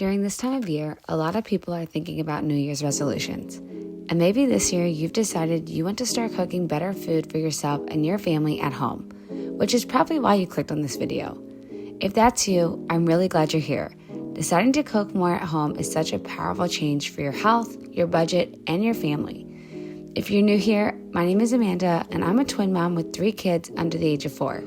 During this time of year, a lot of people are thinking about New Year's resolutions. And maybe this year you've decided you want to start cooking better food for yourself and your family at home, which is probably why you clicked on this video. If that's you, I'm really glad you're here. Deciding to cook more at home is such a powerful change for your health, your budget, and your family. If you're new here, my name is Amanda, and I'm a twin mom with 3 kids under the age of 4.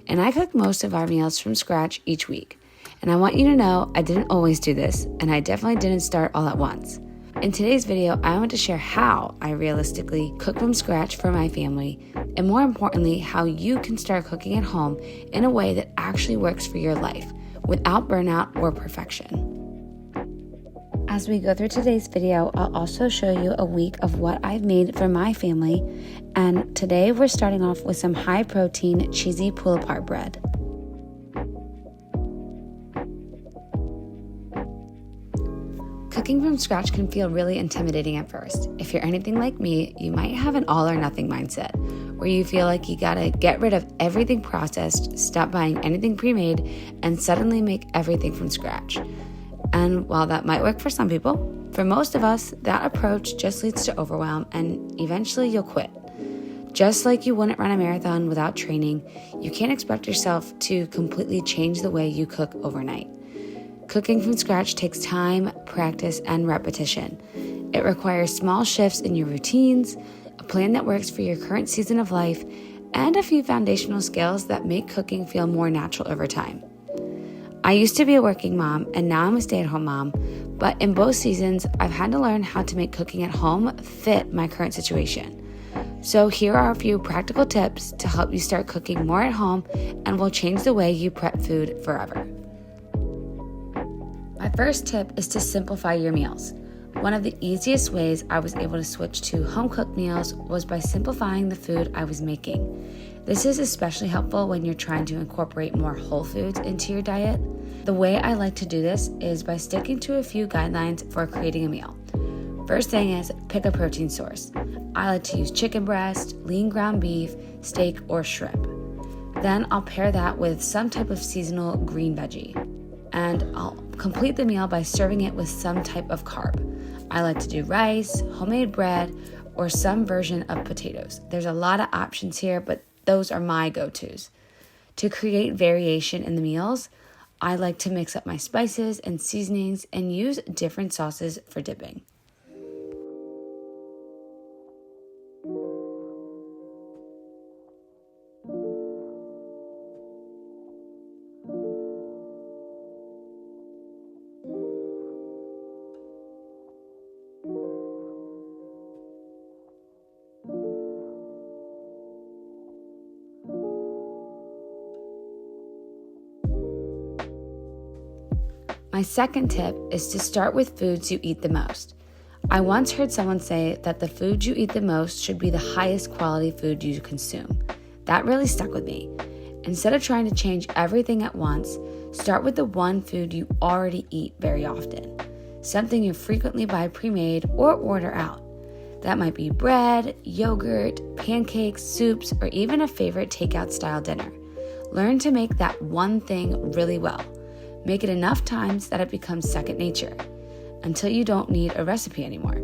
And I cook most of our meals from scratch each week. And I want you to know I didn't always do this, and I definitely didn't start all at once. In today's video, I want to share how I realistically cook from scratch for my family, and more importantly, how you can start cooking at home in a way that actually works for your life, without burnout or perfection. As we go through today's video, I'll also show you a week of what I've made for my family, and today we're starting off with some high-protein, cheesy pull-apart bread. Cooking from scratch can feel really intimidating at first. If you're anything like me, you might have an all or nothing mindset, where you feel like you gotta get rid of everything processed, stop buying anything pre-made, and suddenly make everything from scratch. And while that might work for some people, for most of us, that approach just leads to overwhelm and eventually you'll quit. Just like you wouldn't run a marathon without training, you can't expect yourself to completely change the way you cook overnight. Cooking from scratch takes time, practice, and repetition. It requires small shifts in your routines, a plan that works for your current season of life, and a few foundational skills that make cooking feel more natural over time. I used to be a working mom, and now I'm a stay-at-home mom, but in both seasons, I've had to learn how to make cooking at home fit my current situation. So here are a few practical tips to help you start cooking more at home and will change the way you prep food forever. My first tip is to simplify your meals. One of the easiest ways I was able to switch to home-cooked meals was by simplifying the food I was making. This is especially helpful when you're trying to incorporate more whole foods into your diet. The way I like to do this is by sticking to a few guidelines for creating a meal. First thing is pick a protein source. I like to use chicken breast, lean ground beef, steak, or shrimp. Then I'll pair that with some type of seasonal green veggie. And I'll complete the meal by serving it with some type of carb. I like to do rice, homemade bread, or some version of potatoes. There's a lot of options here, but those are my go-tos. To create variation in the meals, I like to mix up my spices and seasonings and use different sauces for dipping. My second tip is to start with foods you eat the most. I once heard someone say that the food you eat the most should be the highest quality food you consume. That really stuck with me. Instead of trying to change everything at once, start with the one food you already eat very often, something you frequently buy pre-made or order out. That might be bread, yogurt, pancakes, soups, or even a favorite takeout style dinner. Learn to make that one thing really well. Make it enough times that it becomes second nature, until you don't need a recipe anymore.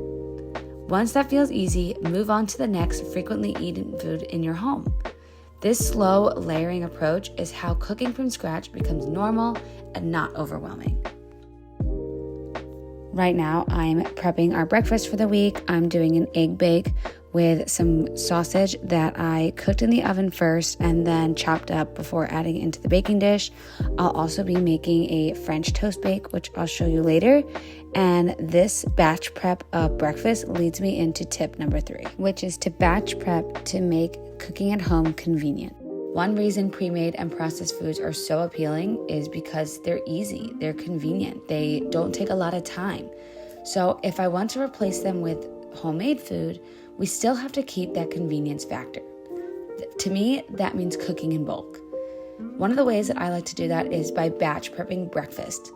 Once that feels easy, move on to the next frequently eaten food in your home. This slow layering approach is how cooking from scratch becomes normal and not overwhelming. Right now, I'm prepping our breakfast for the week. I'm doing an egg bake with some sausage that I cooked in the oven first and then chopped up before adding into the baking dish. I'll also be making a French toast bake, which I'll show you later. And this batch prep of breakfast leads me into tip number 3, which is to batch prep to make cooking at home convenient. One reason pre-made and processed foods are so appealing is because they're easy, they're convenient, they don't take a lot of time. So if I want to replace them with homemade food, we still have to keep that convenience factor. To me, that means cooking in bulk. One of the ways that I like to do that is by batch prepping breakfast.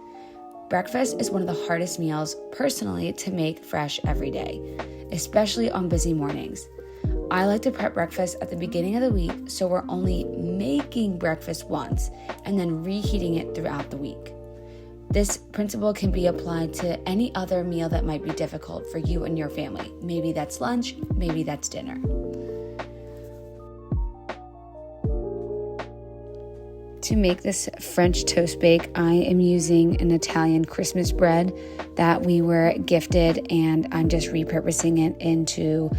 Breakfast is one of the hardest meals, personally, to make fresh every day, especially on busy mornings. I like to prep breakfast at the beginning of the week, so we're only making breakfast once and then reheating it throughout the week. This principle can be applied to any other meal that might be difficult for you and your family. Maybe that's lunch, maybe that's dinner. To make this French toast bake, I am using an Italian Christmas bread that we were gifted, and I'm just repurposing it into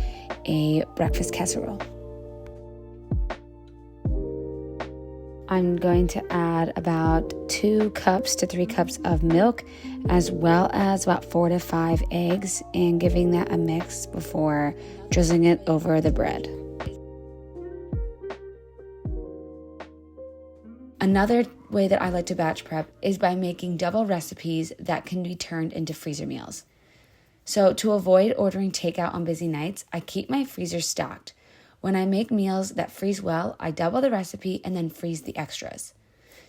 a breakfast casserole. I'm going to add about 2 cups to 3 cups of milk, as well as about 4 to 5 eggs, and giving that a mix before drizzling it over the bread. Another way that I like to batch prep is by making double recipes that can be turned into freezer meals. So to avoid ordering takeout on busy nights, I keep my freezer stocked. When I make meals that freeze well, I double the recipe and then freeze the extras.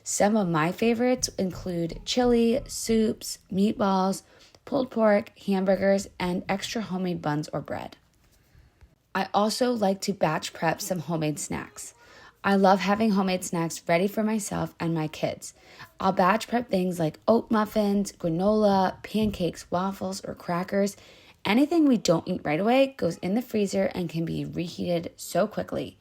Some of my favorites include chili, soups, meatballs, pulled pork, hamburgers, and extra homemade buns or bread. I also like to batch prep some homemade snacks. I love having homemade snacks ready for myself and my kids. I'll batch prep things like oat muffins, granola, pancakes, waffles, or crackers. Anything we don't eat right away goes in the freezer and can be reheated so quickly.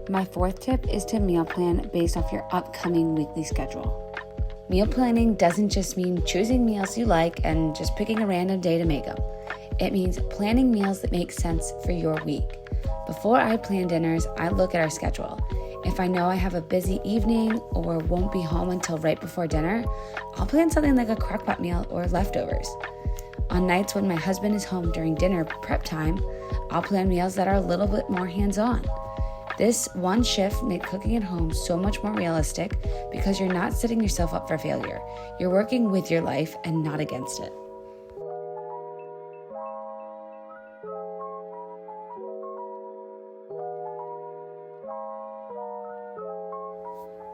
My fourth tip is to meal plan based off your upcoming weekly schedule. Meal planning doesn't just mean choosing meals you like and just picking a random day to make them. It means planning meals that make sense for your week. Before I plan dinners, I look at our schedule. If I know I have a busy evening or won't be home until right before dinner, I'll plan something like a crock-pot meal or leftovers. On nights when my husband is home during dinner prep time, I'll plan meals that are a little bit more hands-on. This one shift makes cooking at home so much more realistic because you're not setting yourself up for failure. You're working with your life and not against it.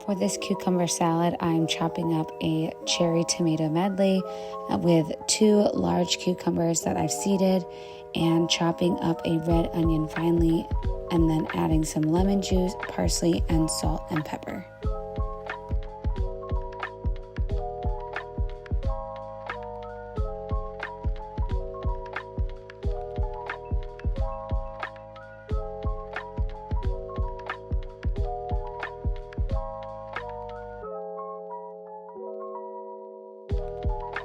For this cucumber salad, I'm chopping up a cherry tomato medley with 2 large cucumbers that I've seeded and chopping up a red onion finely, and then adding some lemon juice, parsley, and salt and pepper.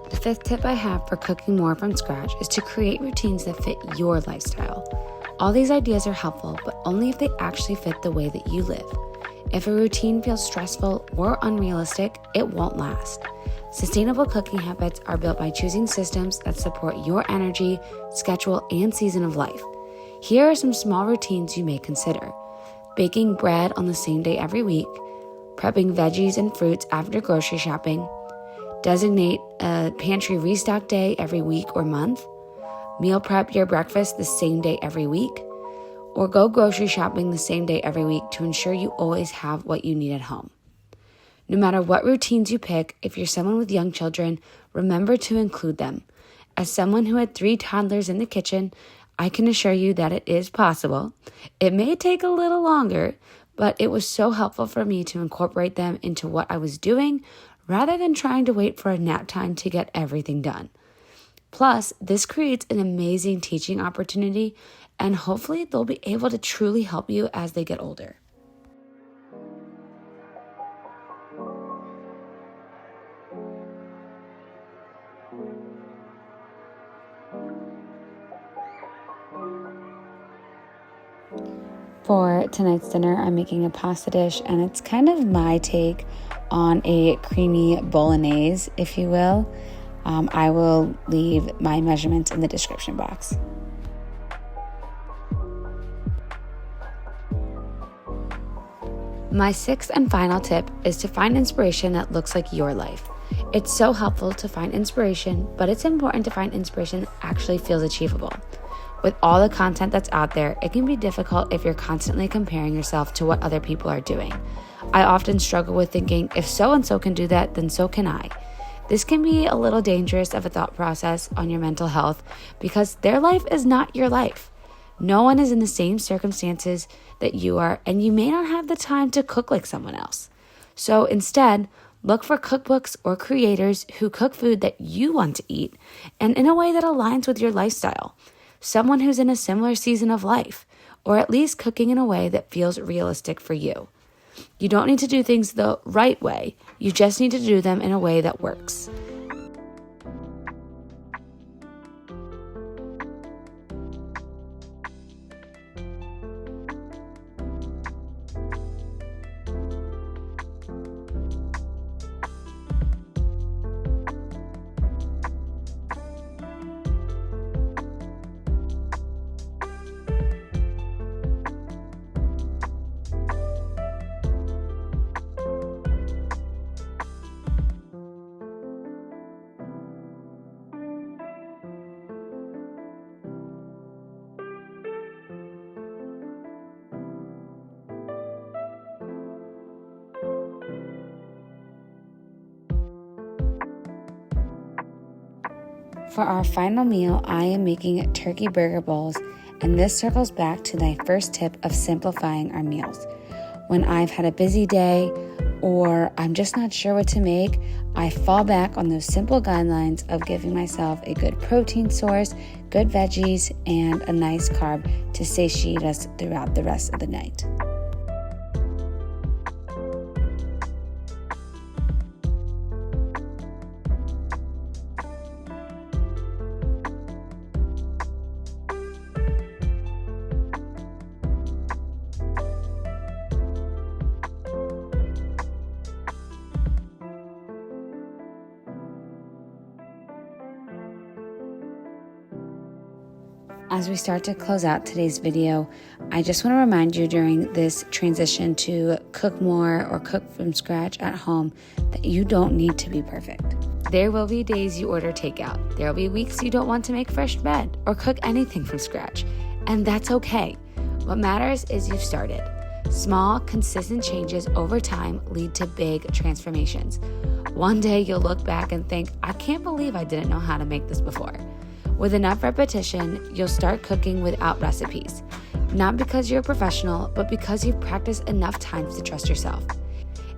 The fifth tip I have for cooking more from scratch is to create routines that fit your lifestyle. All these ideas are helpful, but only if they actually fit the way that you live. If a routine feels stressful or unrealistic, it won't last. Sustainable cooking habits are built by choosing systems that support your energy, schedule, and season of life. Here are some small routines you may consider. Baking bread on the same day every week, prepping veggies and fruits after grocery shopping, designate a pantry restock day every week or month, meal prep your breakfast the same day every week, or go grocery shopping the same day every week to ensure you always have what you need at home. No matter what routines you pick, if you're someone with young children, remember to include them. As someone who had 3 toddlers in the kitchen, I can assure you that it is possible. It may take a little longer, but it was so helpful for me to incorporate them into what I was doing rather than trying to wait for a nap time to get everything done. Plus, this creates an amazing teaching opportunity, and hopefully they'll be able to truly help you as they get older. For tonight's dinner, I'm making a pasta dish, and it's kind of my take on a creamy bolognese, if you will. I will leave my measurements in the description box. My sixth and final tip is to find inspiration that looks like your life. It's so helpful to find inspiration, but it's important to find inspiration that actually feels achievable. With all the content that's out there, it can be difficult if you're constantly comparing yourself to what other people are doing. I often struggle with thinking, if so-and-so can do that, then so can I. This can be a little dangerous of a thought process on your mental health because their life is not your life. No one is in the same circumstances that you are, and you may not have the time to cook like someone else. So instead, look for cookbooks or creators who cook food that you want to eat and in a way that aligns with your lifestyle. Someone who's in a similar season of life, or at least cooking in a way that feels realistic for you. You don't need to do things the right way. You just need to do them in a way that works. For our final meal, I am making turkey burger bowls, and this circles back to my first tip of simplifying our meals. When I've had a busy day or I'm just not sure what to make, I fall back on those simple guidelines of giving myself a good protein source, good veggies, and a nice carb to satiate us throughout the rest of the night. As we start to close out today's video, I just want to remind you during this transition to cook more or cook from scratch at home that you don't need to be perfect. There will be days you order takeout. There will be weeks you don't want to make fresh bread or cook anything from scratch, and that's okay. What matters is you've started. Small, consistent changes over time lead to big transformations. One day you'll look back and think, I can't believe I didn't know how to make this before. With enough repetition, you'll start cooking without recipes. Not because you're a professional, but because you've practiced enough times to trust yourself.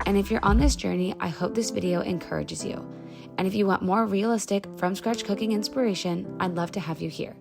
And if you're on this journey, I hope this video encourages you. And if you want more realistic, from scratch cooking inspiration, I'd love to have you here.